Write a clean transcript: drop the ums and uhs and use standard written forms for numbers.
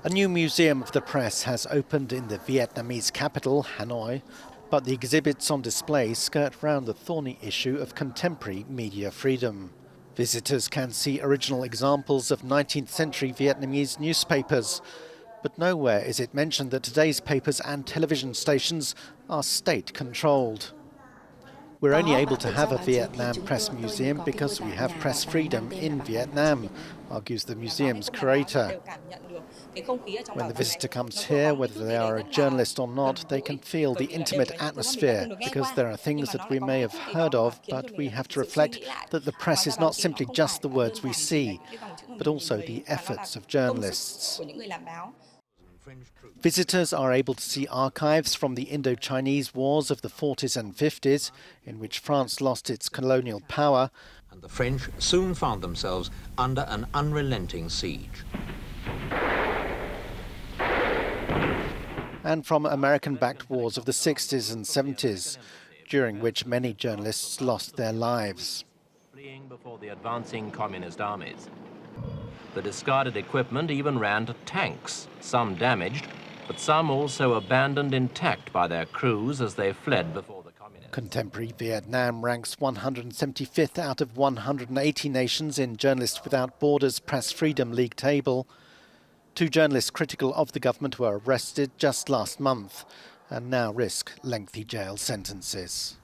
A new museum of the press has opened in the Vietnamese capital, Hanoi, but the exhibits on display skirt round the thorny issue of contemporary media freedom. Visitors can see original examples of 19th century Vietnamese newspapers, but nowhere is it mentioned that today's papers and television stations are state-controlled. We're only able to have a Vietnam Press Museum because we have press freedom in Vietnam, argues the museum's curator. When the visitor comes here, whether they are a journalist or not, they can feel the intimate atmosphere, because there are things that we may have heard of, but we have to reflect that the press is not simply just the words we see, but also the efforts of journalists. Visitors are able to see archives from the Indo-Chinese wars of the 40s and 50s, in which France lost its colonial power. And the French soon found themselves under an unrelenting siege. And from American-backed wars of the 60s and 70s, during which many journalists lost their lives. Fleeing before the advancing communist armies. The discarded equipment even ran to tanks, some damaged, but some also abandoned intact by their crews as they fled before the communists. Contemporary Vietnam ranks 175th out of 180 nations in Journalists Without Borders Press Freedom League table. 2 journalists critical of the government were arrested just last month and now risk lengthy jail sentences.